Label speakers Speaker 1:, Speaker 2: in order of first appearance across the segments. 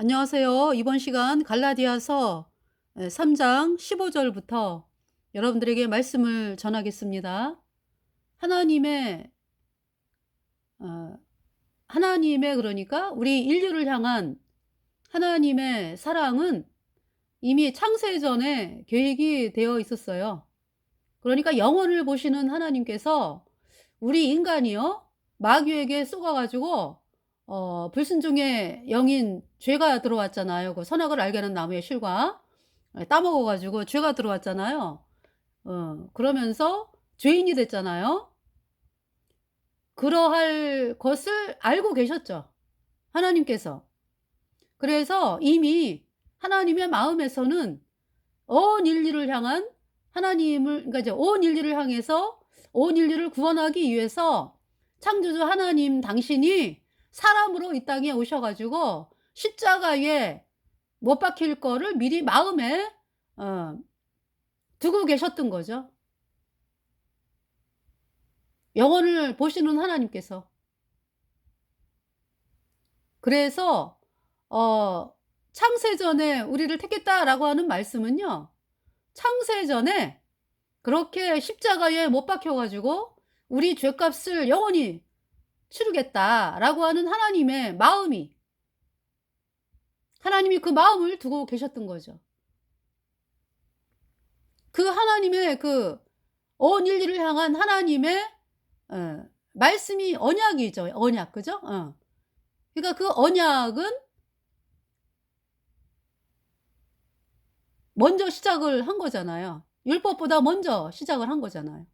Speaker 1: 안녕하세요. 이번 시간 갈라디아서 3장 15절부터 여러분들에게 말씀을 전하겠습니다. 하나님의 어, 하나님의 그러니까 우리 인류를 향한 하나님의 사랑은 이미 창세 전에 계획이 되어 있었어요. 그러니까 영원을 보시는 하나님께서 우리 인간이요 마귀에게 속아 가지고 불순종의 영인 죄가 들어왔잖아요. 그 선악을 알게 하는 나무의 실과 따먹어 가지고 죄가 들어왔잖아요. 그러면서 죄인이 됐잖아요. 그러할 것을 알고 계셨죠, 하나님께서. 그래서 이미 하나님의 마음에서는 온 인류를 향한 하나님을, 그러니까 이제 온 인류를 향해서 온 인류를 구원하기 위해서 창조주 하나님 당신이 사람으로 이 땅에 오셔 가지고 십자가에 못 박힐 거를 미리 마음에 어 두고 계셨던 거죠. 영원을 보시는 하나님께서. 그래서 어 창세전에 우리를 택했다라고 하는 말씀은요, 창세전에 그렇게 십자가에 못 박혀 가지고 우리 죄값을 영원히 치르겠다라고 하는 하나님의 마음이, 하나님이 그 마음을 두고 계셨던 거죠. 그 하나님의 그 온 인류를 향한 하나님의 말씀이 언약이죠. 언약. 그죠? 그러니까 그 언약은 먼저 시작을 한 거잖아요. 율법보다 먼저 시작을 한 거잖아요.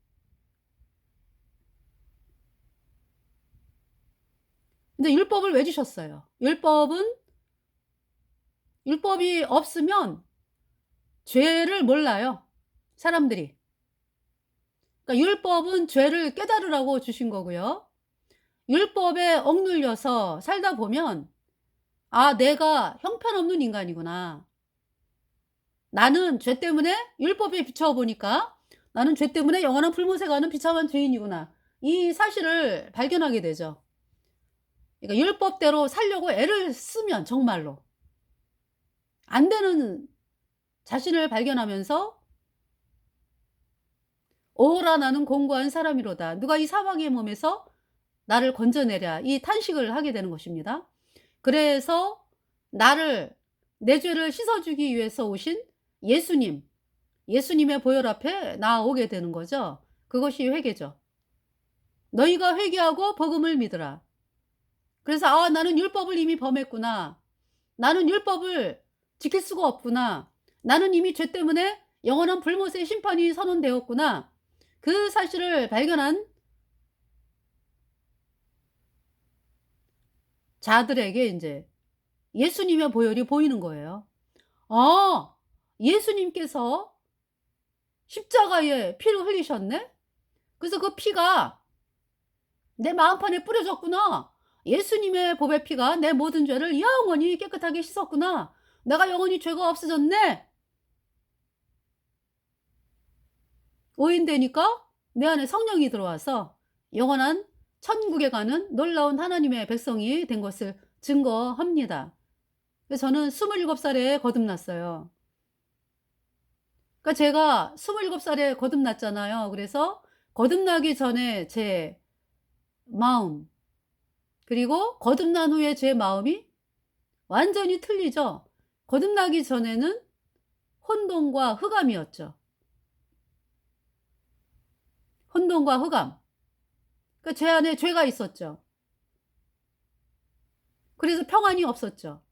Speaker 1: 근데 율법을 왜 주셨어요? 율법이 없으면 죄를 몰라요, 사람들이. 그러니까 율법은 죄를 깨달으라고 주신 거고요. 율법에 억눌려서 살다 보면 '아, 내가 형편없는 인간이구나. 나는 죄 때문에 율법에 비춰 보니까 나는 죄 때문에 영원한 불못에 가는 비참한 죄인이구나.' 이 사실을 발견하게 되죠. 그러니까 율법대로 살려고 애를 쓰면 정말로 안 되는 자신을 발견하면서 '오호라 나는 공고한 사람이로다. 누가 이 사망의 몸에서 나를 건져내랴.' 이 탄식을 하게 되는 것입니다. 그래서 나를, 내 죄를 씻어 주기 위해서 오신 예수님, 예수님의 보혈 앞에 나아오게 되는 거죠. 그것이 회개죠. "너희가 회개하고 복음을 믿으라." 그래서 '아, 나는 율법을 이미 범했구나. 나는 율법을 지킬 수가 없구나. 나는 이미 죄 때문에 영원한 불못의 심판이 선언되었구나.' 그 사실을 발견한 자들에게 인제 예수님의 보혈이 보이는 거예요. '아, 예수님께서 십자가에 피를 흘리셨네? 그래서 그 피가 내 마음판에 뿌려졌구나. 예수님의 보배 피가 내 모든 죄를 영원히 깨끗하게 씻었구나. 내가 영원히 죄가 없어졌네.' 오인되니까 내 안에 성령이 들어와서 영원한 천국에 가는 놀라운 하나님의 백성이 된 것을 증거합니다. 그래서 저는 27 살에 거듭났어요. 그러니까 제가 27 살에 거듭났잖아요. 그래서 거듭나기 전에 제 마음, 그리고 거듭난 후에 제 마음이 완전히 틀리죠. 거듭나기 전에는 혼돈과 흑암이었죠. 혼돈과 흑암. 그러니까 제 안에 죄가 있었죠. 그래서 평안이 없었죠.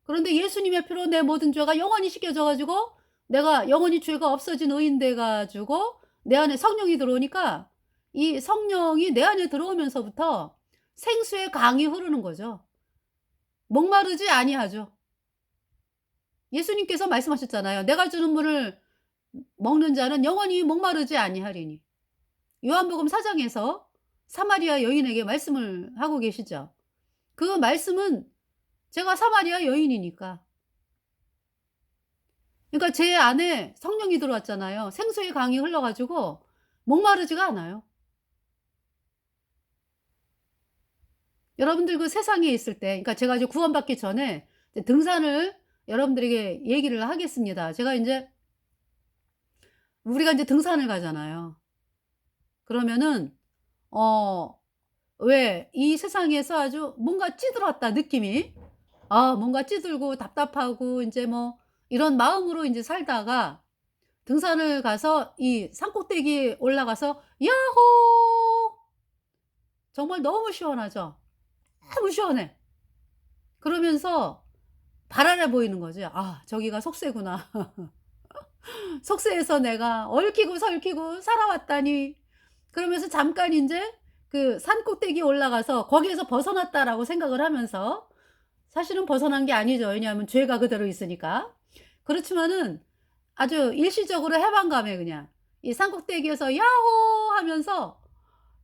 Speaker 1: 그런데 예수님의 피로 내 모든 죄가 영원히 씻겨져 가지고 내가 영원히 죄가 없어진 의인 돼 가지고 내 안에 성령이 들어오니까 이 성령이 내 안에 들어오면서부터 생수의 강이 흐르는 거죠. 목마르지 아니하죠. 예수님께서 말씀하셨잖아요. "내가 주는 물을 먹는 자는 영원히 목마르지 아니하리니." 요한복음 4 장에서 사마리아 여인에게 말씀을 하고 계시죠. 그 말씀은 제가 사마리아 여인이니까. 그러니까 제 안에 성령이 들어왔잖아요. 생수의 강이 흘러 가지고 목마르지가 않아요. 여러분들 그 세상에 있을 때, 그러니까 제가 이제 구원받기 전에 이제 등산을 여러분들에게 얘기를 하겠습니다. 제가 인제 우리가 인제 등산을 가잖아요. 그러면은 어 왜 이 세상에서 아주 뭔가 찌들었다 느낌이. 아 뭔가 찌들고 답답하고 인제 뭐 이런 마음으로 인제 살다가 등산을 가서 이 산꼭대기에 올라가서 야호! 정말 너무 시원하죠. 너무 시원해. 그러면서 발 아래 보이는 거지. '아 저기가 속세구나. 속세에서 내가 얽히고 설키고 살아왔다니.' 그러면서 잠깐 인제 그 '산 꼭대기에 올라가서 거기에서 벗어났다.'라고 생각을 하면서 사실은 벗어난 게 아니죠. 왜냐하면 죄가 그대로 있으니까. 그렇지만은 아주 일시적으로 해방감에 그냥 이 산 꼭대기에서 "야호!" 하면서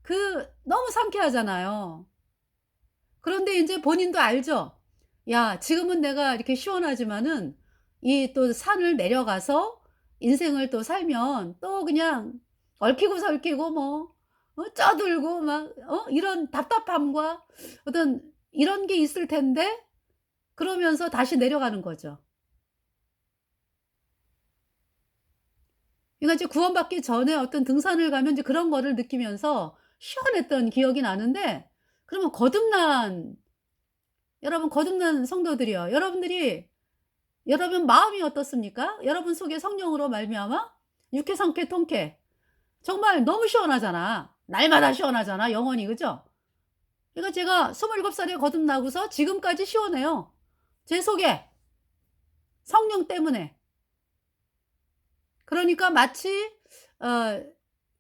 Speaker 1: 그 너무 상쾌하잖아요. 그런데 인제 본인도 알죠. '야 지금은 내가 이렇게 시원하지만은 이 또 산을 내려가서 인생을 또 살면 또 그냥 얽히고 설키고 뭐 쪄들고 막 이런 답답함과 어떤 이런 게 있을 텐데' 그러면서 다시 내려가는 거죠. 그러니까 이제 구원받기 전에 어떤 등산을 가면 이제 그런 거를 느끼면서 시원했던 기억이 나는데 그러면 거듭난 여러분 거듭난 성도들이요. 여러분들이 여러분 마음이 어떻습니까? 여러분 속에 성령으로 말미암아 육회, 상쾌, 통쾌 정말 너무 시원하잖아. 날마다 시원하잖아 영원히. 그죠? 그러니까 제가 27 살에 거듭나고서 지금까지 시원해요. 제 속에 성령 때문에. 그러니까 마치 어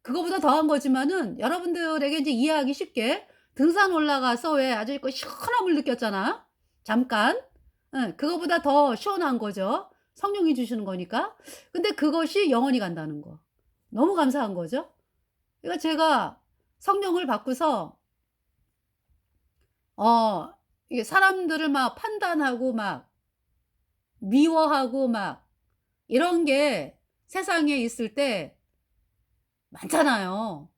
Speaker 1: 그거보다 더한 거지만은 여러분들에게 인제 이해하기 쉽게 등산 올라가서 왜 아주 그 시원함을 느꼈잖아 잠깐. 예. 그거보다 더 시원한 거죠. 성령이 주시는 거니까. 근데 그것이 영원히 간다는 거. 너무 감사한 거죠. 그러니까 제가 성령을 받고서 어 이게 사람들을 막 판단하고 막 미워하고 막 이런 게 세상에 있을 때 많잖아요.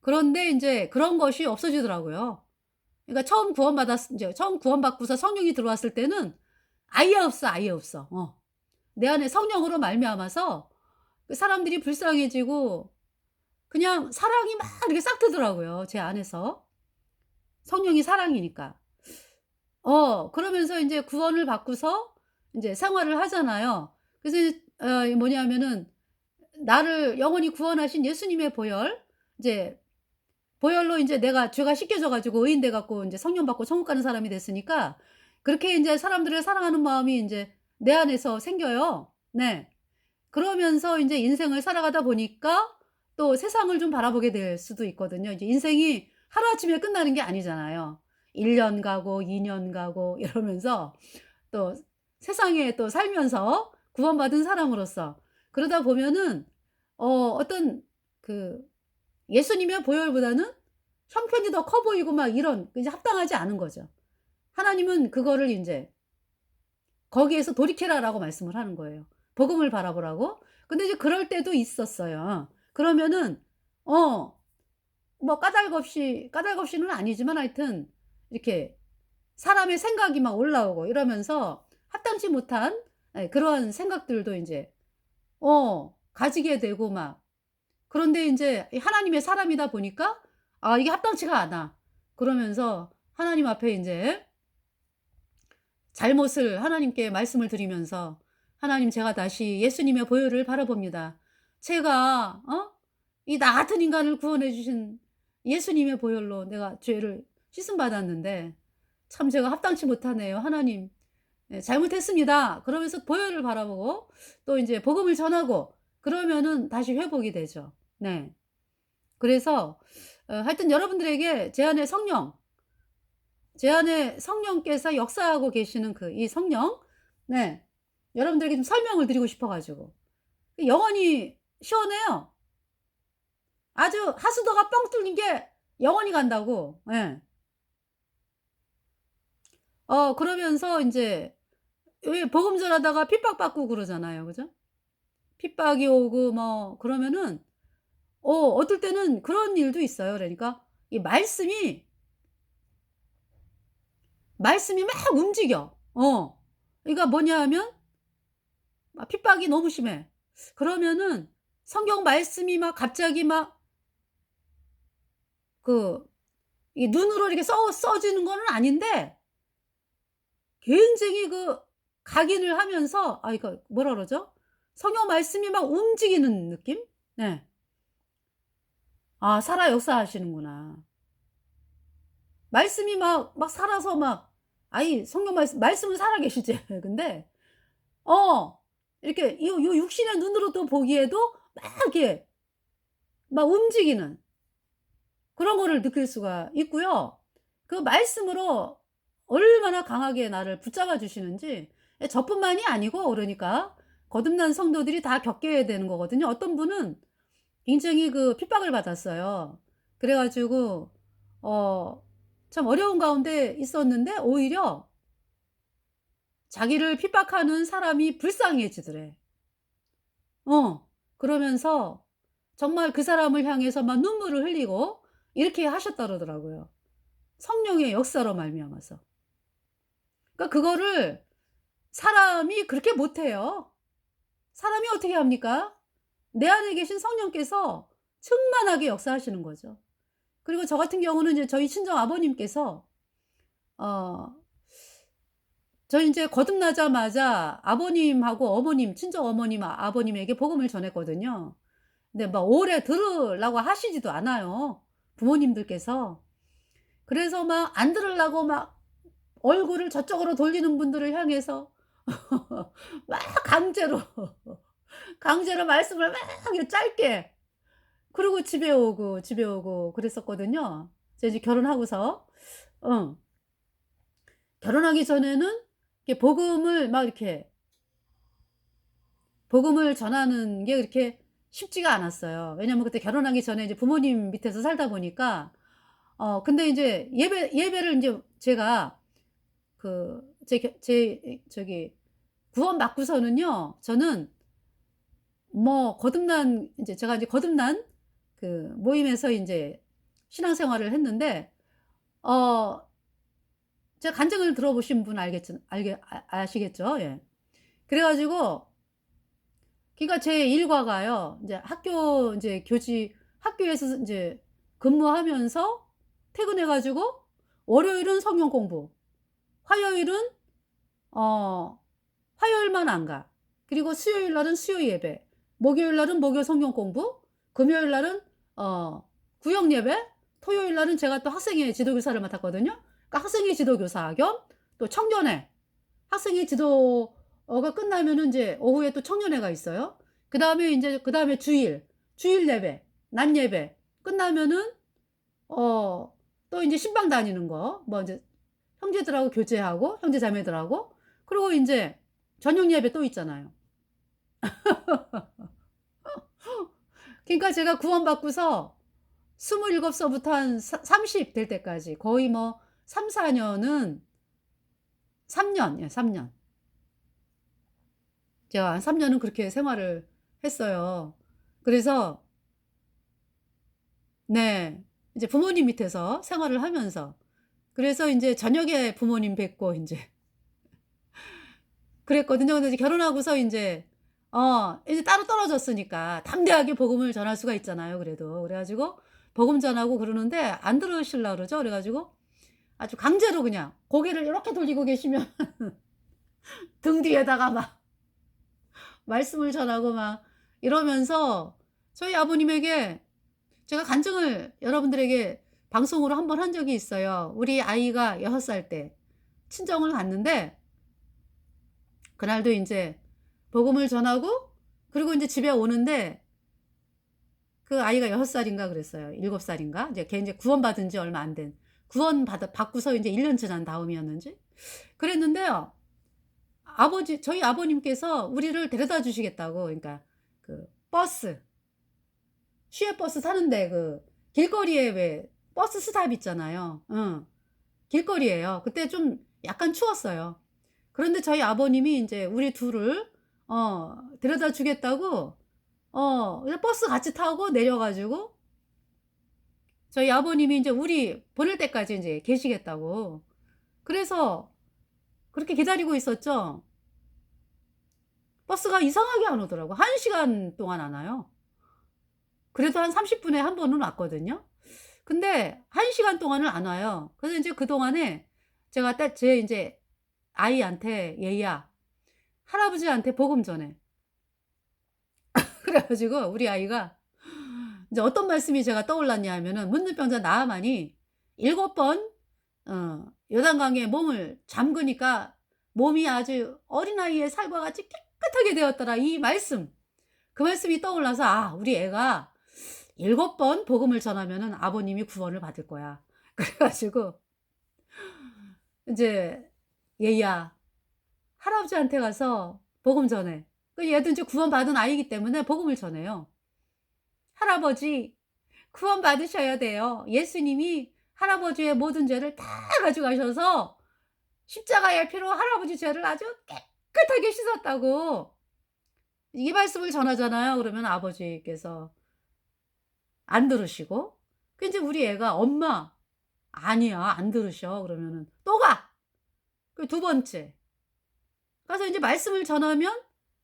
Speaker 1: 그런데 인제 그런 것이 없어지더라고요. 그러니까 처음 구원받고서 성령이 들어왔을 때는 아예 없어, 아예 없어. 내 안에 성령으로 말미암아서 그 사람들이 불쌍해지고 그냥 사랑이 막 이렇게 싹 트더라고요, 제 안에서. 성령이 사랑이니까. 그러면서 인제 구원을 받고서 인제 생활을 하잖아요. 그래서 이제 이 뭐냐면은 나를 영원히 구원하신 예수님의 보혈 이제 보혈로 인제 내가 죄가 씻겨져 가지고 의인 돼 갖고 인제 성령 받고 천국 가는 사람이 됐으니까 그렇게 인제 사람들을 사랑하는 마음이 인제 내 안에서 생겨요. 네. 그러면서 인제 인생을 살아가다 보니까 또 세상을 좀 바라보게 될 수도 있거든요. 이제 인생이 하루아침에 끝나는 게 아니잖아요. 1년 가고 2년 가고 이러면서 또 세상에 또 살면서 구원받은 사람으로서 그러다 보면은 어떤 그 예수님의 보혈보다는 형편이 더 커 보이고 막 이런 이제 합당하지 않은 거죠. 하나님은 그거를 인제 거기에서 "돌이켜라."라고 말씀을 하는 거예요. 복음을 바라보라고. 근데 이제 그럴 때도 있었어요. 그러면은 어 뭐 까닭없이는 아니지만 하여튼 이렇게 사람의 생각이 막 올라오고 이러면서 합당치 못한 그러한 생각들도 인제 가지게 되고 막 그런데 인제 이 하나님의 사람이다 보니까 '아 이게 합당치가 않아.' 그러면서 하나님 앞에 인제 잘못을 하나님께 말씀을 드리면서 "하나님 제가 다시 예수님의 보혈을 바라봅니다. 제가 이 나 같은 인간을 구원해 주신 예수님의 보혈로 내가 죄를 씻음 받았는데 참 제가 합당치 못하네요. 하나님 예 잘못했습니다." 그러면서 보혈을 바라보고 또 인제 복음을 전하고 그러면은 다시 회복이 되죠. 네. 그래서 하여튼 여러분들에게 제 안에 성령께서 역사하고 계시는 그 이 성령 네. 여러분들에게 좀 설명을 드리고 싶어 가지고. 영원히 시원해요. 아주 하수도가 뻥 뚫린 게 영원히 간다고. 예. 그러면서 인제 왜 복음 전하다가 핍박받고 그러잖아요. 그죠? 핍박이 오고 뭐 그러면은 어떨 때는 그런 일도 있어요. 그러니까 이 말씀이 막 움직여. 그러니까 뭐냐 하면 막 핍박이 너무 심해. 그러면은 성경 말씀이 막 갑자기 막 그 이 눈으로 이렇게 써지는 거는 아닌데 굉장히 그 각인을 하면서 이거 뭐라 그러죠? 성경 말씀이 막 움직이는 느낌? 네. 살아 역사하시는구나. 말씀이 막 살아서 막 성경 말씀은 살아계시지. 근데 어 이렇게 요 육신의 눈으로 또 보기에도 막 이렇게 막 움직이는 그런 거를 느낄 수가 있고요. 그 말씀으로 얼마나 강하게 나를 붙잡아 주시는지 저뿐만이 아니고 그러니까 거듭난 성도들이 다 겪게 되는 거거든요. 어떤 분은 굉장히 그 핍박을 받았어요. 그래 가지고 어 참 어려운 가운데 있었는데 오히려 자기를 핍박하는 사람이 불쌍해지더래. 그러면서 정말 그 사람을 향해서 막 눈물을 흘리고 이렇게 하셨다 그러더라고요. 성령의 역사로 말미암아서. 그러니까 그거를 사람이 그렇게 못해요. 사람이 어떻게 합니까? 내 안에 계신 성령께서 충만하게 역사하시는 거죠. 그리고 저 같은 경우는 이제 저희 친정 아버님께서 어 저희 인제 거듭나자마자 아버님하고 어머님 친정 어머님 아버님에게 복음을 전했거든요. 근데 막 오래 들으려고 하시지도 않아요, 부모님들께서. 그래서 막 안 들으려고 막 얼굴을 저쪽으로 돌리는 분들을 향해서 막 강제로 강제로 말씀을 막 이렇게 짧게 그러고 집에 오고 그랬었거든요. 제가 이제 결혼하고서. 어. 결혼하기 전에는 이렇게 복음을 막 이렇게 복음을 전하는 게 그렇게 쉽지가 않았어요. 왜냐면 그때 결혼하기 전에 이제 부모님 밑에서 살다 보니까 근데 인제 예배를 인제 제가 그 제 저기 구원받고서는요. 저는 뭐 거듭난 인제 제가 이제 거듭난 그 모임에서 인제 신앙생활을 했는데 어 제가 간증을 들어보신 분 아시겠죠? 예. 그래 가지고 그러니까 제 일과가요. 인제 학교 인제 학교에서 인제 근무하면서 퇴근해 가지고 월요일은 성경 공부, 화요일은 어 화요일만 안 가. 그리고 수요일 날은 수요 예배, 목요일 날은 목요 성경 공부, 금요일 날은 어 구역 예배, 토요일 날은 제가 또 학생회 지도교사를 맡았거든요. 그러니까 학생회 지도교사 겸 또 청년회, 학생회 지도가 끝나면은 인제 오후에 또 청년회가 있어요. 그다음에 인제 그다음에 주일 예배, 낮 예배 끝나면은 어 또 인제 신방 다니는 거 뭐 인제 형제들하고 교제하고 형제 자매들하고 그리고 인제 저녁 예배 또 있잖아요. 그러니까 제가 구원받고서 27 서부터 한 30될 때까지 거의 뭐 3-4 년은 3 년, 예 3 년. 제가 한 3 년은 그렇게 생활을 했어요. 그래서 네. 이제 부모님 밑에서 생활을 하면서 그래서 인제 저녁에 부모님 뵙고 인제 그랬거든요. 근데 이제 결혼하고서 인제 이제 따로 떨어졌으니까 담대하게 복음을 전할 수가 있잖아요 그래도. 그래 가지고 복음 전하고 그러는데 안 들으실라 그러죠. 그래 가지고 아주 강제로 그냥 고개를 요렇게 돌리고 계시면 등 뒤에다가 막 말씀을 전하고 막 이러면서 저희 아버님에게 제가 간증을 여러분들에게 방송으로 한 번 한 적이 있어요. 우리 아이가 6살 때 친정을 갔는데 그날도 인제 복음을 전하고 그리고 인제 집에 오는데 그 아이가 6 살인가 그랬어요. 7 살인가? 이제 걔 인제 구원받은 지 얼마 안 된 받고서 인제 1년 지난 다음이었는지 그랬는데요. 저희 아버님께서 우리를 데려다 주시겠다고 그러니까 그 버스 시외버스 타는데 그 길거리에 왜 버스 스탑 있잖아요. 길거리에요. 그때 좀 약간 추웠어요. 그런데 저희 아버님이 인제 우리 둘을 데려다 주겠다고 그냥 버스 같이 타고 내려 가지고 저희 아버님이 인제 우리 보낼 때까지 인제 계시겠다고. 그래서 그렇게 기다리고 있었죠. 버스가 이상하게 안 오더라고. 1시간 동안 안 와요. 그래도 한 30분에 한 번은 왔거든요. 근데 1시간 동안을 안 와요. 그래서 인제 그동안에 제가 딱 제 인제 아이한테 "얘야, 할아버지한테 복음 전해." 그래 가지고 우리 아이가 인제 어떤 말씀이 제가 떠올랐냐 하면은 문득병자 나아만이 7번 요단강에 몸을 잠그니까 몸이 아주 어린아이의 살과 같이 깨끗하게 되었더라. 이 말씀. 그 말씀이 떠올라서 '아 우리 애가 7번 복음을 전하면은 아버님이 구원을 받을 거야.' 그래 가지고 인제 "얘야 할아버지한테 가서 복음 전해." 그 얘도 인제 구원받은 아이이기 때문에 복음을 전해요. "할아버지 구원 받으셔야 돼요. 예수님이 할아버지의 모든 죄를 다 가져가셔서 십자가의 피로 할아버지 죄를 아주 깨끗하게 씻었다고." 이 말씀을 전하잖아요. 그러면 아버지께서 안 들으시고 그 인제 우리 애가 "엄마 아니야. 안 들으셔." 그러면은 "또 가." 그 두 번째. 가서 인제 말씀을 전하면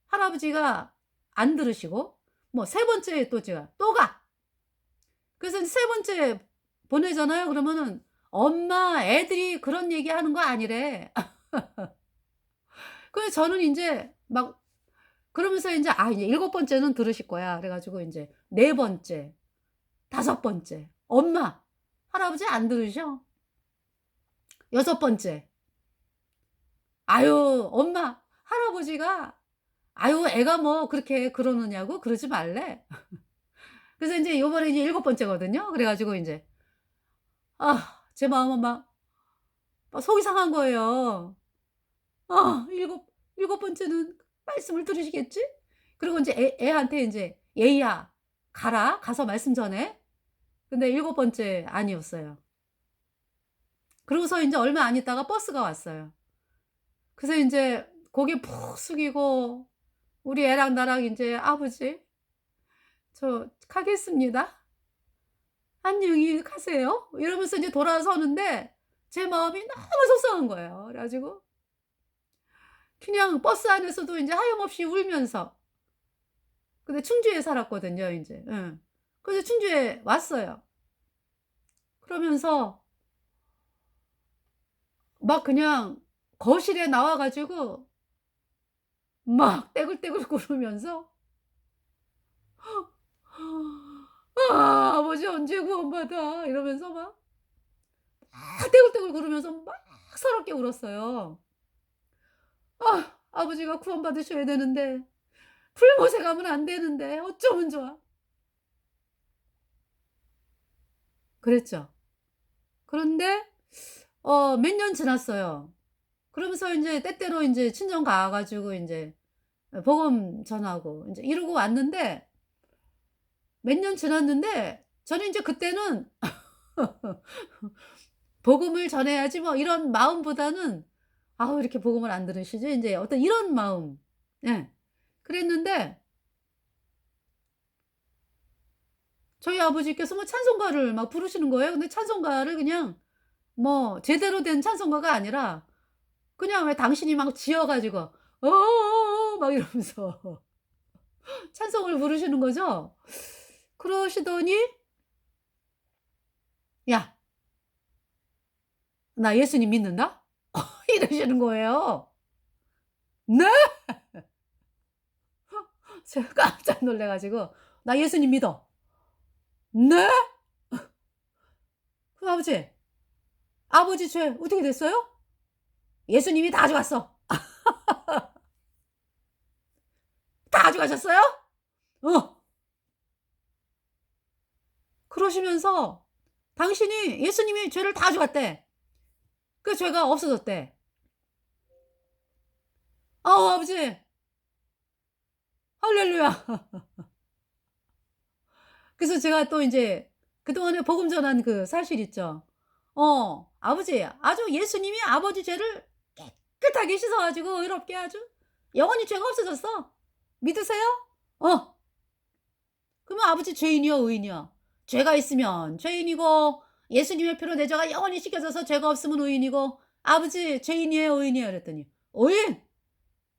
Speaker 1: 할아버지가 안 들으시고 뭐 세 번째에 또 제가 "또 가." 그래서 인제 세 번째 보내잖아요. 그러면은 "엄마 애들이 그런 얘기하는 거 아니래." 그래서 저는 인제 막 그러면서 인제 '아 이제 일곱 번째는 들으실 거야.' 그래 가지고 인제 네 번째, 다섯 번째 "엄마 할아버지 안 들으셔." 여섯 번째 "아유 엄마 할아버지가 아유 애가 뭐 그렇게 그러느냐고 그러지 말래." 그래서 인제 요번에 이제 일곱 번째거든요. 그래 가지고 인제 제 마음은 막 속이 상한 거예요. '일곱 번째는 말씀을 들으시겠지?' 그리고 인제 애한테 인제 "얘야 가라. 가서 말씀 전해." 근데 일곱 번째 아니었어요. 그러고서 인제 얼마 안 있다가 버스가 왔어요. 그래서 인제 고개 푹 숙이고 우리 애랑 나랑 인제 "아버지 저 가겠습니다. 안녕히 가세요." 이러면서 인제 돌아서는데 제 마음이 너무 속상한 거예요. 그래 가지고 그냥 버스 안에서도 인제 하염없이 울면서 근데 충주에 살았거든요 인제. 예. 그래서 충주에 왔어요. 그러면서 막 그냥 거실에 나와 가지고 막 떼굴떼굴 구르면서 아버지 언제 구원받아." 이러면서 막 떼굴떼굴 구르면서 막 서럽게 울었어요. 아버지가 구원받으셔야 되는데 불못에 가면 안 되는데 어쩌면 좋아." 그랬죠. 그런데 몇 년 지났어요. 그러면서 인제 때때로 인제 친정 가 가지고 인제 복음 전하고 인제 이러고 왔는데 몇 년 지났는데 저는 인제 그때는 '복음을 전해야지.' 뭐 이런 마음보다는 '아우 이렇게 복음을 안 들으시지?' 인제 어떤 이런 마음. 예. 그랬는데 저희 아버지께서 뭐 찬송가를 막 부르시는 거예요. 근데 찬송가를 그냥 뭐 제대로 된 찬송가가 아니라 그냥 왜 당신이 막 지어 가지고 어어어어 막 이러면서 찬송을 부르시는 거죠. 그러시더니 "야 나 예수님 믿는다." 이러시는 거예요. 네? 제가 깜짝 놀라 가지고 "나 예수님 믿어." "네?" "그럼 아버지 죄 어떻게 됐어요?" "예수님이 다 가져갔어." "다 가져가셨어요?" "어." 그러시면서 당신이 예수님이 죄를 다 가져갔대. 그 죄가 없어졌대. 아버지 할렐루야." 그래서 제가 또 인제 그동안에 복음 전한 그 사실 있죠. "아버지 아주 예수님이 아버지 죄를 깨끗하게 씻어 가지고 의롭게 아주 영원히 죄가 없어졌어. 믿으세요?" "어." 그러면 아버지 죄인이요 의인이요? 죄가 있으면 죄인이고 예수님의 피로 내 죄가 영원히 씻겨져서 죄가 없으면 의인이고 "아버지 죄인이에요, 의인이에요?" 그랬더니 "의인!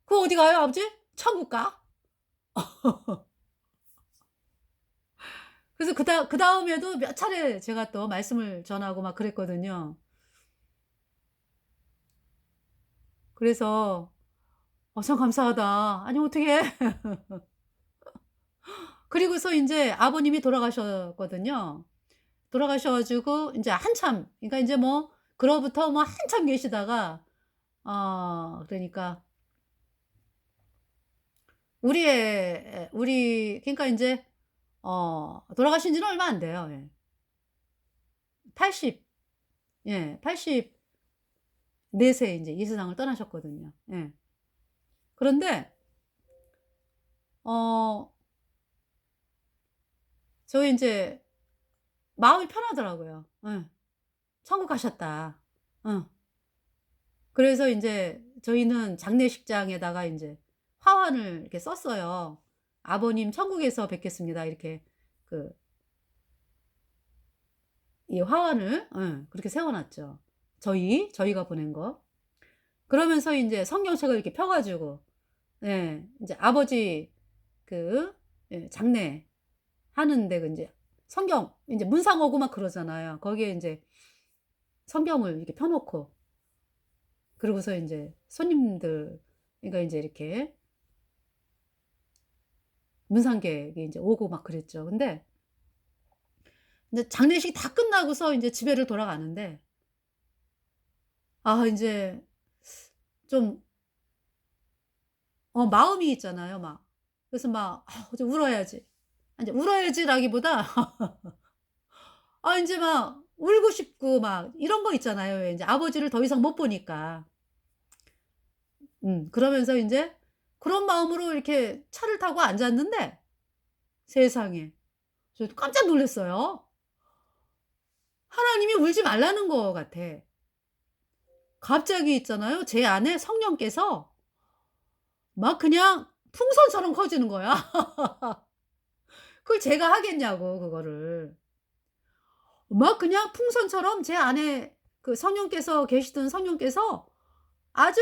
Speaker 1: 그거 어디 가요 아버지? 천국 가." 그래서 그다음에도 몇 차례 제가 또 말씀을 전하고 막 그랬거든요. 그래서 참 감사하다. 아니 어떡해. 그리고서 인제 아버님이 돌아가셨거든요. 돌아가셔 가지고 인제 한참, 그러니까 인제 뭐 그로부터 뭐 한참 계시다가 그러니까 우리 그러니까 인제 돌아가신 지는 얼마 안 돼요. 예. 80, 예 84 세에 인제 이 세상을 떠나셨거든요. 예. 그런데 어 저희 인제 마음이 편하더라고요. 예. '천국 가셨다.' 어. 그래서 인제 저희는 장례식장에다가 인제 화환을 이렇게 썼어요. "아버님 천국에서 뵙겠습니다." 이렇게 그 이 화환을, 그렇게 세워 놨죠. 저희가 보낸 거. 그러면서 인제 성경책을 이렇게 펴 가지고 인제 아버지 그 장례하는데 그 인제 성경 인제 문상 오고 막 그러잖아요. 거기에 인제 성경을 이렇게 펴 놓고, 그러고서 인제 손님들, 그러니까 인제 이렇게 문상객이 인제 오고 막 그랬죠. 근데 인제 장례식이 다 끝나고서 인제 집에를 돌아가는데 인제 좀 마음이 있잖아요 막. 그래서 막 '이제 울어야지.' 인제 울어야지라기보다 인제 막 울고 싶고 막 이런 거 있잖아요. 왜 인제 아버지를 더 이상 못 보니까. 그러면서 인제 그런 마음으로 이렇게 차를 타고 앉았는데 세상에 저 깜짝 놀랐어요. 하나님이 울지 말라는 것 같아. 갑자기 있잖아요. 제 안에 성령께서 막 그냥 풍선처럼 커지는 거야. 그걸 제가 하겠냐고 그거를. 막 그냥 풍선처럼 제 안에 그 성령께서 계시던 성령께서 아주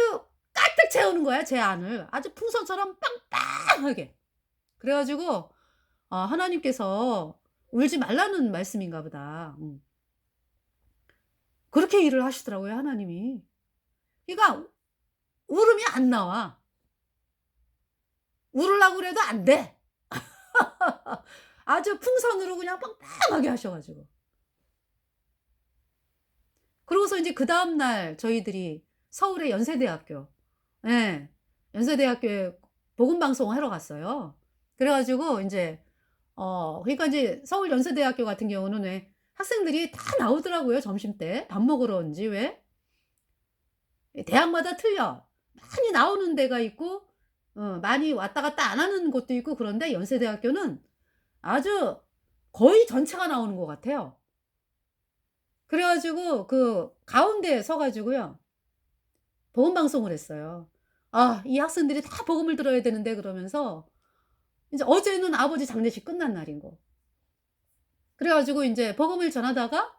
Speaker 1: 가득 채우는 거야 제 안을. 아주 풍선처럼 빵빵하게. 그래 가지고 하나님께서 울지 말라는 말씀인가 보다. 그렇게 일을 하시더라고요 하나님이. 그러니까 울음이 안 나와. 울으려고 그래도 안 돼. 아주 풍선으로 그냥 빵빵하게 하셔 가지고. 그러고서 인제 그다음 날 저희들이 서울의 연세대학교, 예, 연세대학교에 복음 방송을 하러 갔어요. 그래 가지고 인제 그러니까 인제 서울 연세대학교 같은 경우는 왜 학생들이 다 나오더라고요 점심때. 밥 먹으러인지 왜. 대학마다 틀려. 많이 나오는 데가 있고 많이 왔다 갔다 안 하는 곳도 있고, 그런데 연세대학교는 아주 거의 전체가 나오는 것 같아요. 그래 가지고 그 가운데에 서 가지고요 복음 방송을 했어요. 이 학생들이 다 복음을 들어야 되는데 그러면서 인제 어제는 아버지 장례식 끝난 날이고, 그래 가지고 인제 복음을 전하다가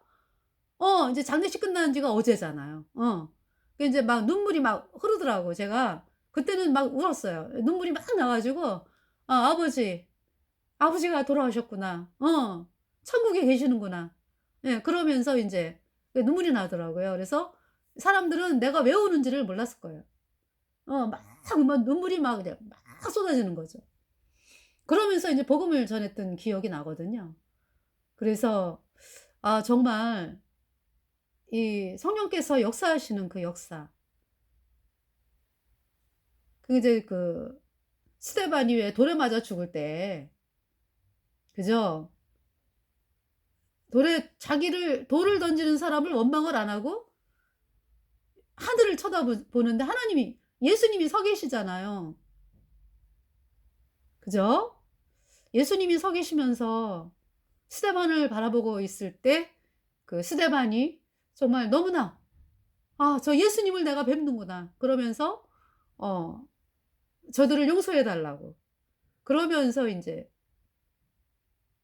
Speaker 1: 인제 장례식 끝난 지가 어제잖아요. 그 인제 막 눈물이 막 흐르더라고. 제가 그때는 막 울었어요. 눈물이 막 나 가지고 아버지가 돌아가셨구나. 천국에 계시는구나.' 그러면서 인제 그 눈물이 나더라고요. 그래서 사람들은 내가 왜 우는지를 몰랐을 거예요. 막 눈물이 막 그냥 막 쏟아지는 거죠. 그러면서 인제 복음을 전했던 기억이 나거든요. 그래서 정말 이 성령께서 역사하시는 그 역사, 그 이제 그 스데반이 왜 돌에 맞아 죽을 때, 그죠? 자기를 돌을 던지는 사람을 원망을 안 하고 하늘을 보는데 하나님이, 예수님이 서 계시잖아요. 그죠? 예수님이 서 계시면서 스데반을 바라보고 있을 때 그 스데반이 정말 너무나 '아 저 예수님을 내가 뵙는구나.' 그러면서 어 저들을 용서해 달라고. 그러면서 인제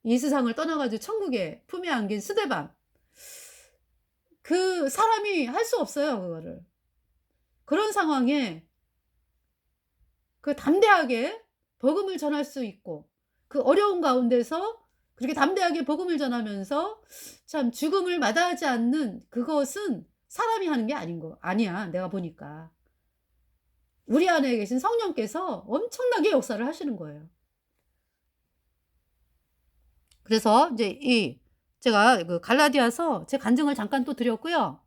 Speaker 1: 이 세상을 떠나 가지고 천국에 품에 안긴 스데반. 그 사람이 할 수 없어요 그거를. 그런 상황에 그 담대하게 복음을 전할 수 있고 그 어려운 가운데서 그렇게 담대하게 복음을 전하면서 참 죽음을 마다하지 않는 그것은 사람이 하는 게 아니야 내가 보니까. 우리 안에 계신 성령께서 엄청나게 역사를 하시는 거예요. 그래서 인제 제가 그 갈라디아서 제 간증을 잠깐 또 드렸고요.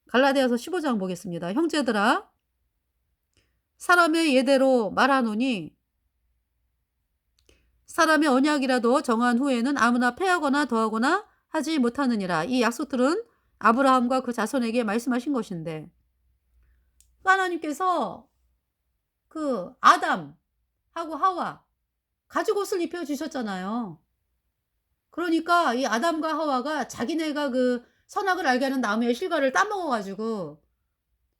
Speaker 1: 갈라디아서 15장 보겠습니다. "형제들아 사람의 예대로 말하노니 사람의 언약이라도 정한 후에는 아무나 패하거나 더하거나 하지 못하느니라." 이 약속들은 아브라함과 그 자손에게 말씀하신 것인데 하나님께서 그 아담하고 하와 가죽옷을 입혀 주셨잖아요. 그러니까 이 아담과 하와가 자기네가 그 선악을 알게 하는 나무의 실과를 따먹어 가지고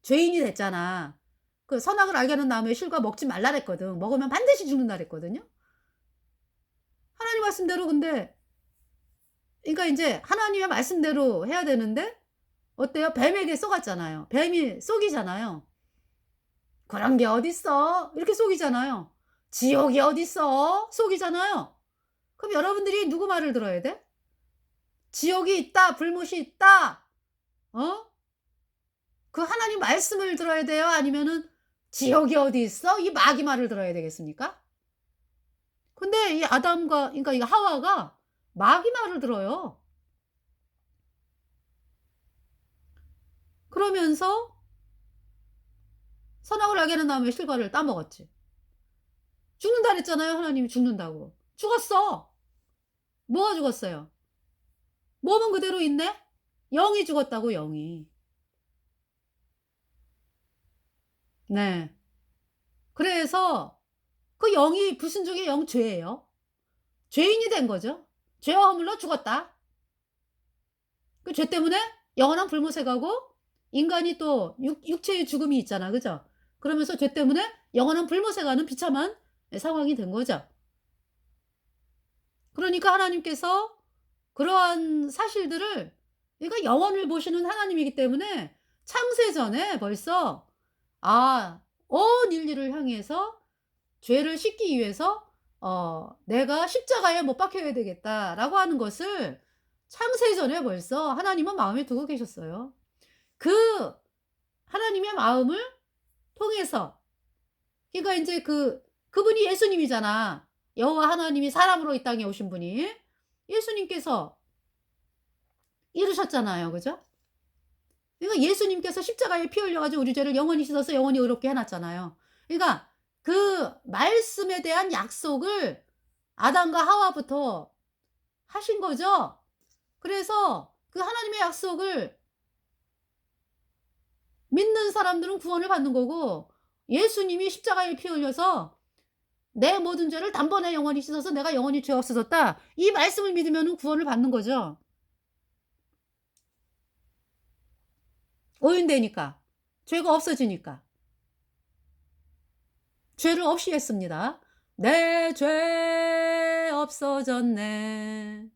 Speaker 1: 죄인이 됐잖아. 그 선악을 알게 하는 나무의 실과 먹지 말라 그랬거든. 먹으면 반드시 죽는다 그랬거든요. 하나님 말씀대로 근데 그러니까 인제 하나님의 말씀대로 해야 되는데 어때요? 뱀에게 속았잖아요. 뱀이 속이잖아요. "그런 게 어딨어." 이렇게 속이잖아요. "지옥이 어딨어." 속이잖아요. 그럼 여러분들이 누구 말을 들어야 돼? 지옥이 있다. 불못이 있다. 어? 그 하나님 말씀을 들어야 돼요? 아니면은 지옥이 어디 있어? 이 마귀 말을 들어야 되겠습니까? 근데 이 아담과 그러니까 이 하와가 마귀 말을 들어요. 그러면서 선악을 알게 하는 나무의 실과를 따먹었지. 죽는다 그랬잖아요, 하나님이 죽는다고. 죽었어. 뭐가 죽었어요? 몸은 그대로 있네? 영이 죽었다고, 영이. 네. 그래서 그 영이 불순종의 영 죄예요. 죄인이 된 거죠. 죄와 허물로 죽었다. 그 죄 때문에 영원한 불못에 가고 인간이 또 육체의 죽음이 있잖아. 그죠? 그러면서 죄 때문에 영원한 불못에 가는 비참한 상황이 된 거죠. 그러니까 하나님께서 그러한 사실들을 그러니까 영원을 보시는 하나님이기 때문에 창세전에 벌써 온 인류를 향해서 죄를 씻기 위해서 '내가 십자가에 못 박혀야 되겠다.'라고 하는 것을 창세전에 벌써 하나님은 마음에 두고 계셨어요. 그 하나님의 마음을 통해서 그러니까 인제 그분이 예수님이잖아. 여호와 하나님이 사람으로 이 땅에 오신 분이. 예수님께서 이루셨잖아요. 그죠? 그러니까 예수님께서 십자가에 피 흘려 가지고 우리 죄를 영원히 씻어서 영원히 의롭게 해 놨잖아요. 그러니까 그 말씀에 대한 약속을 아담과 하와부터 하신 거죠. 그래서 그 하나님의 약속을 믿는 사람들은 구원을 받는 거고 예수님이 십자가에 피 흘려서 "내 모든 죄를 단번에 영원히 씻어서 내가 영원히 죄 없어졌다." 이 말씀을 믿으면은 구원을 받는 거죠. 오인되니까. 죄가 없어지니까. 죄를 없이 했습니다. "내 죄 없어졌네.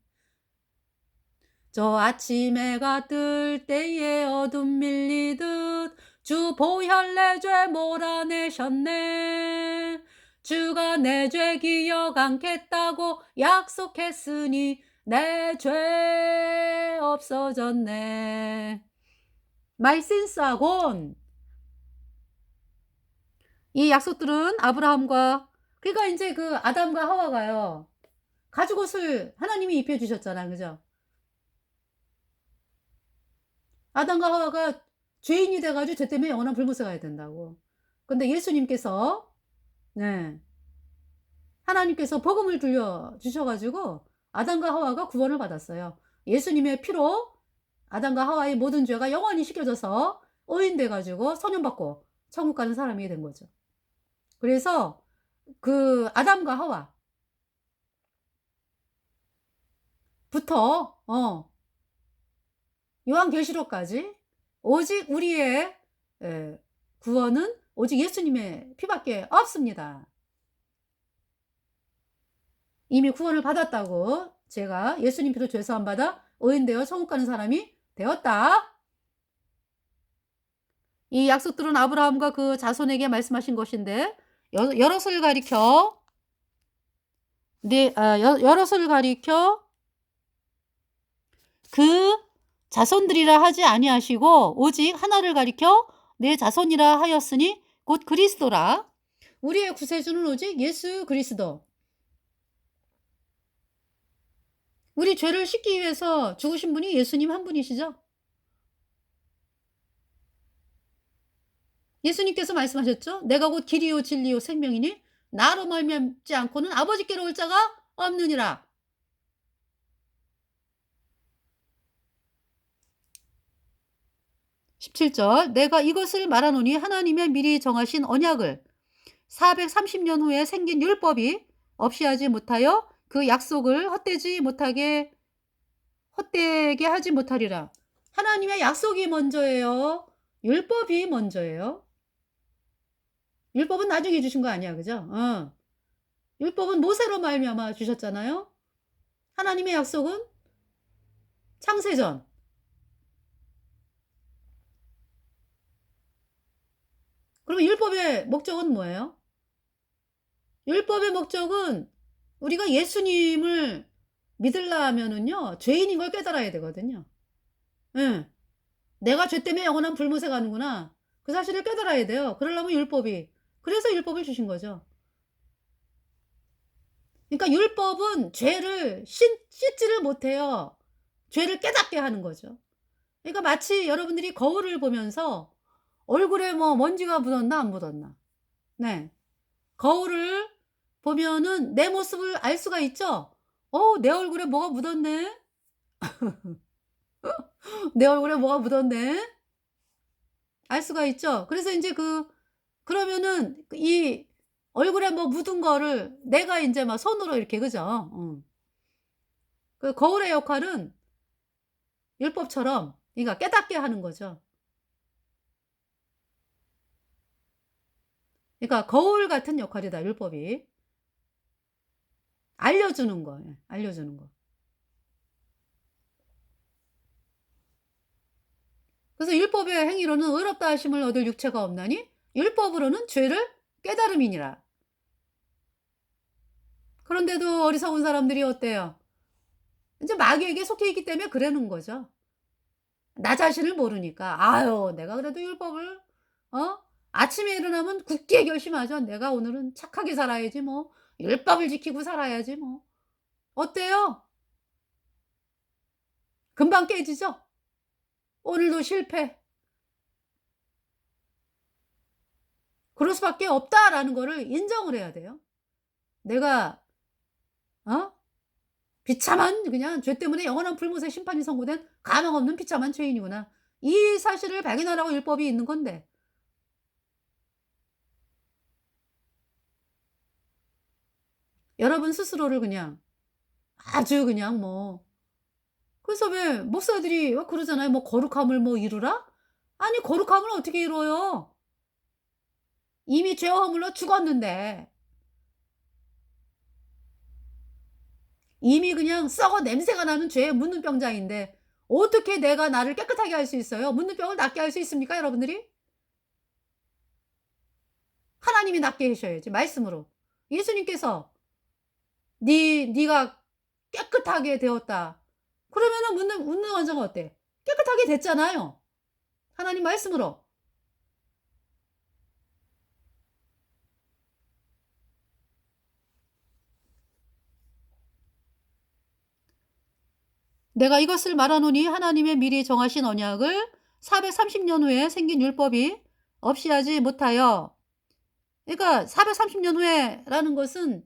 Speaker 1: 저 아침 해가 뜰 때에 어둠 밀리듯 주 보혈 내 죄 몰아내셨네. 주가 내 죄 기억 않겠다고 약속했으니 내 죄 없어졌네. My sins are gone." 이 약속들은 아브라함과 그러니까 인제 그 아담과 하와가요. 가죽옷을 하나님이 입혀 주셨잖아. 그죠? 아담과 하와가 죄인이 돼 가지고 죄 때문에 영원한 불못에 가야 된다고. 근데 예수님께서 네. 하나님께서 복음을 들려 주셔 가지고 아담과 하와가 구원을 받았어요. 예수님의 피로 아담과 하와의 모든 죄가 영원히 씻겨져서 의인돼 가지고 선언받고 천국 가는 사람이 된 거죠. 그래서 그 아담과 하와부터 요한계시록까지 오직 우리의 구원은 오직 예수님의 피밖에 없습니다. 이미 구원을 받았다고 제가 예수님 피로 죄 사함 받아 의인되어 천국 가는 사람이 되었다. 이 약속들은 아브라함과 그 자손에게 말씀하신 것인데 여럿을 가리켜 여럿을 가리켜 그 자손들이라 하지 아니하시고 오직 하나를 가리켜 내 자손이라 하였으니 곧 그리스도라. 우리의 구세주는 오직 예수 그리스도. 우리 죄를 씻기 위해서 죽으신 분이 예수님 한 분이시죠. 예수님께서 말씀하셨죠. 내가 곧 길이요 진리요 생명이니 나로 말미암지 않고는 아버지께로 올 자가 없느니라. 17절 내가 이것을 말하노니 하나님의 미리 정하신 언약을 430년 후에 생긴 율법이 없이 하지 못하여 그 약속을 헛되게 하지 못하리라. 하나님의 약속이 먼저예요. 율법이 먼저예요. 율법은 나중에 주신 거 아니야. 그죠? 율법은 모세로 말미암아 주셨잖아요. 하나님의 약속은 창세전. 그러면 율법의 목적은 뭐예요? 율법의 목적은 우리가 예수님을 믿으려면은요, 죄인인 걸 깨달아야 되거든요. 예. 내가 죄 때문에 영원한 불못에 가는구나. 그 사실을 깨달아야 돼요. 그러려면 율법이. 그래서 율법을 주신 거죠. 그러니까 율법은 죄를 씻지를 못해요. 죄를 깨닫게 하는 거죠. 그러니까 마치 여러분들이 거울을 보면서 얼굴에 뭐 먼지가 묻었나 안 묻었나. 네. 거울을 보면은 내 모습을 알 수가 있죠. 내 얼굴에 뭐가 묻었네. 내 얼굴에 뭐가 묻었네. 알 수가 있죠. 그래서 인제 그러면은 이 얼굴에 뭐 묻은 거를 내가 인제 막 손으로 이렇게 그죠? 그 거울의 역할은 율법처럼 그러니까 깨닫게 하는 거죠. 그러니까 거울 같은 역할이다 율법이. 알려주는 거. 예. 알려주는 거. 그래서 율법의 행위로는 의롭다 하심을 얻을 육체가 없나니 율법으로는 죄를 깨달음이니라. 그런데도 어리석은 사람들이 어때요? 인제 마귀에게 속해 있기 때문에 그러는 거죠. 나 자신을 모르니까. 아유 내가 그래도 율법을 어 아침에 일어나면 굳게 결심하죠. '내가 오늘은 착하게 살아야지 뭐. 율법을 지키고 살아야지 뭐.' 어때요? 금방 깨지죠? 오늘도 실패. 그럴 수밖에 없다라는 거를 인정을 해야 돼요. 내가 어 비참한 그냥 죄 때문에 영원한 불못의 심판이 선고된 가망 없는 비참한 죄인이구나. 이 사실을 발견하라고 율법이 있는 건데 여러분 스스로를 그냥 아주 그냥 뭐 그래서 왜 목사들이 막 그러잖아요. 뭐 "거룩함을 뭐 이루라?" 아니 거룩함을 어떻게 이뤄요? 이미 죄와 허물로 죽었는데. 이미 그냥 썩어 냄새가 나는 죄에 묻는 병자인데 어떻게 내가 나를 깨끗하게 할 수 있어요? 묻는 병을 낫게 할 수 있습니까 여러분들이? 하나님이 낫게 하셔야지 말씀으로. 예수님께서 네가 깨끗하게 되었다." 그러면은 묻는 환자가 어때? 깨끗하게 됐잖아요. 하나님 말씀으로. 내가 이것을 말하노니 하나님의 미리 정하신 언약을 430년 후에 생긴 율법이 없이 하지 못하여 그러니까 430년 후에라는 것은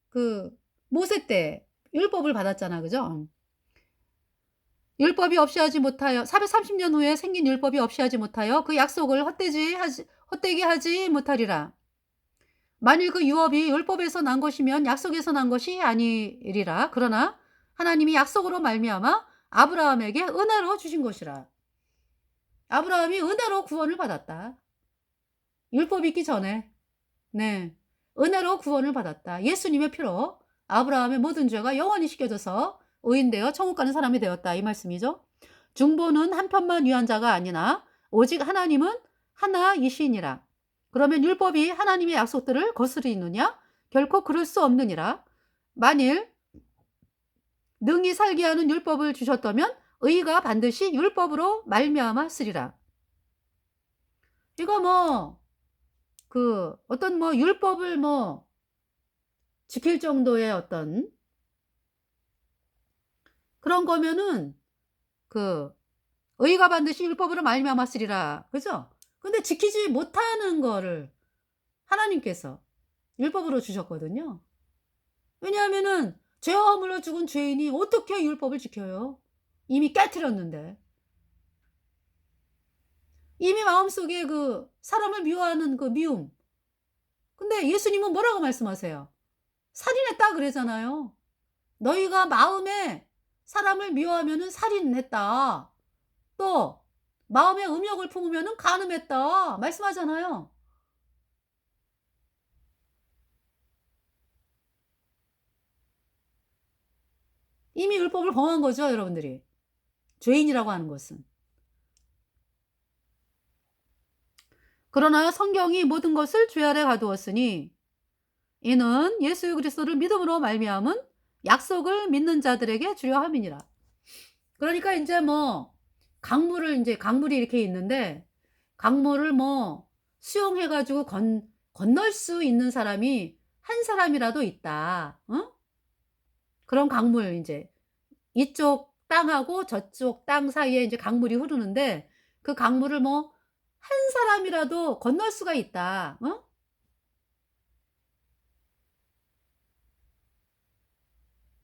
Speaker 1: 그 모세 때 율법을 받았잖아. 그죠? 율법이 없이 하지 못하여 430년 후에 생긴 율법이 없이 하지 못하여 그 약속을 헛되게 하지 못하리라. 만일 그 유업이 율법에서 난 것이면 약속에서 난 것이 아니리라. 그러나 하나님이 약속으로 말미암아 아브라함에게 은혜로 주신 것이라. 아브라함이 은혜로 구원을 받았다. 율법이 있기 전에. 네. 은혜로 구원을 받았다. 예수님의 피로 아브라함의 모든 죄가 영원히 씻겨져서 의인되어 천국 가는 사람이 되었다. 이 말씀이죠. 중보는 한편만 위한 자가 아니나 오직 하나님은 하나이시니라. 그러면 율법이 하나님의 약속들을 거스리느냐? 결코 그럴 수 없느니라. 만일 능히 살게 하는 율법을 주셨다면 의가 반드시 율법으로 말미암아 쓰리라. 이거 어떤 율법을 지킬 정도의 어떤 그런 거면은 의가 반드시 율법으로 말미암아 쓰리라. 그죠? 근데 지키지 못하는 거를 하나님께서 율법으로 주셨거든요. 왜냐하면은 죄와 허물로 죽은 죄인이 어떻게 율법을 지켜요? 이미 깨트렸는데. 이미 마음속에 사람을 미워하는 미움. 근데 예수님은 뭐라고 말씀하세요? 살인했다 그러잖아요. 너희가 마음에 사람을 미워하면은 살인했다. 또 마음에 음욕을 품으면은 간음했다. 말씀하잖아요. 이미 율법을 범한 거죠, 여러분들이. 죄인이라고 하는 것은. 그러나 성경이 모든 것을 죄 아래 가두었으니 이는 예수 그리스도를 믿음으로 말미암은 약속을 믿는 자들에게 주려 함이니라. 그러니까 인제 강물이 이렇게 있는데 강물을 수용해 가지고 건널 수 있는 사람이 한 사람이라도 있다. 어? 그런 강물 인제 이쪽 땅하고 저쪽 땅 사이에 인제 강물이 흐르는데 그 강물을 한 사람이라도 건널 수가 있다. 어?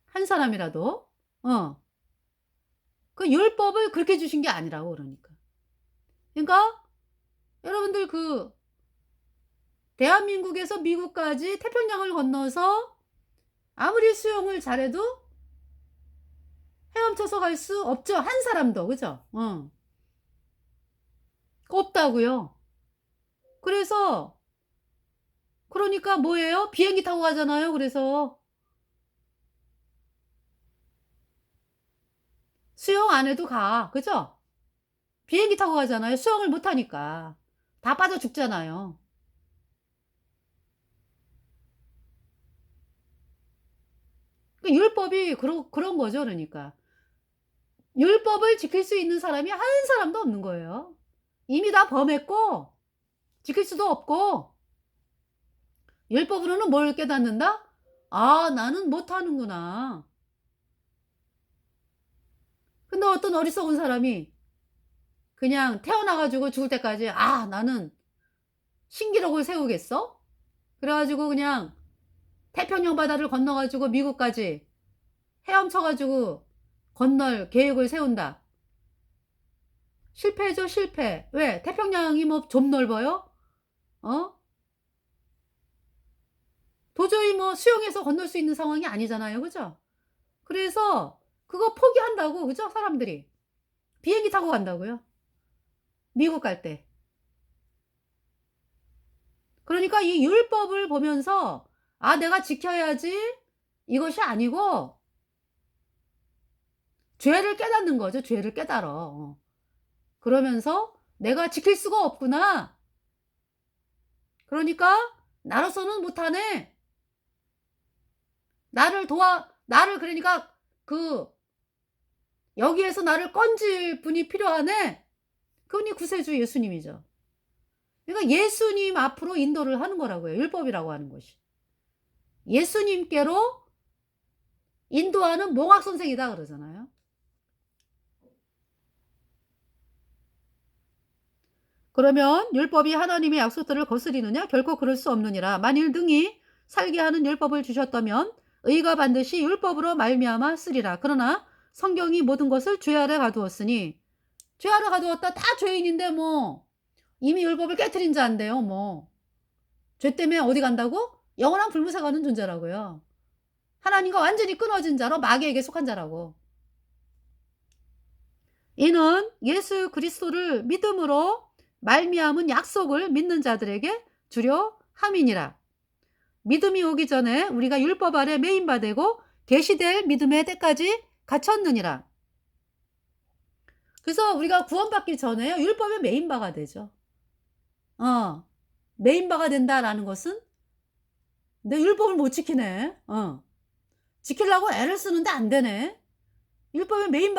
Speaker 1: 한 사람이라도. 어. 그 율법을 그렇게 주신 게 아니라고 그러니까. 그러니까 여러분들 대한민국에서 미국까지 태평양을 건너서 아무리 수영을 잘해도 헤엄쳐서 갈 수 없죠. 한 사람도. 그죠? 어. 없다고요. 그래서 그러니까 뭐예요? 비행기 타고 가잖아요. 그래서 수영 안 해도 가. 그죠? 비행기 타고 가잖아요. 수영을 못 하니까. 다 빠져 죽잖아요. 율법이 그런 거죠, 그러니까. 율법을 지킬 수 있는 사람이 한 사람도 없는 거예요. 이미 다 범했고 지킬 수도 없고 율법으로는 뭘 깨닫는다? '아 나는 못하는구나.' 근데 어떤 어리석은 사람이 그냥 태어나 가지고 죽을 때까지 '아 나는 신기록을 세우겠어?' 그래 가지고 그냥 태평양 바다를 건너 가지고 미국까지 헤엄쳐 가지고 건널 계획을 세운다. 실패죠, 실패. 왜? 태평양이 좀 넓어요? 어? 도저히 수영해서 건널 수 있는 상황이 아니잖아요. 그죠? 그래서 그거 포기한다고. 그죠? 사람들이. 비행기 타고 간다고요. 미국 갈 때. 그러니까 이 율법을 보면서 '아 내가 지켜야지.' 이것이 아니고 죄를 깨닫는 거죠. 죄를 깨달어. 그러면서 '내가 지킬 수가 없구나. 그러니까 나로서는 못하네. 나를 그러니까 그 여기에서 나를 건질 분이 필요하네.' 그분이 구세주 예수님이죠. 그러니까 예수님 앞으로 인도를 하는 거라고요. 율법이라고 하는 것이. 예수님께로 인도하는 몽학 선생이다 그러잖아요. 그러면 율법이 하나님의 약속들을 거스리느냐? 결코 그럴 수 없느니라. 만일 능히 살게 하는 율법을 주셨다면 의가 반드시 율법으로 말미암아 쓰리라. 그러나 성경이 모든 것을 죄 아래 가두었으니 죄 아래 가두었다. 다 죄인인데 이미 율법을 깨트린 자인데요. 죄 때문에 어디 간다고? 영원한 불못에 가는 존재라고요. 하나님과 완전히 끊어진 자로 마귀에게 속한 자라고. 이는 예수 그리스도를 믿음으로 말미암은 약속을 믿는 자들에게 주려 함이니라. 믿음이 오기 전에 우리가 율법 아래 매인 바 되고 계시될 믿음의 때까지 갇혔느니라. 그래서 우리가 구원받기 전에요 율법에 매인 바가 되죠. 어. 메인바가 된다라는 것은 내 율법을 못 지키네. 지키려고 애를 쓰는데 안 되네. 율법의 메인바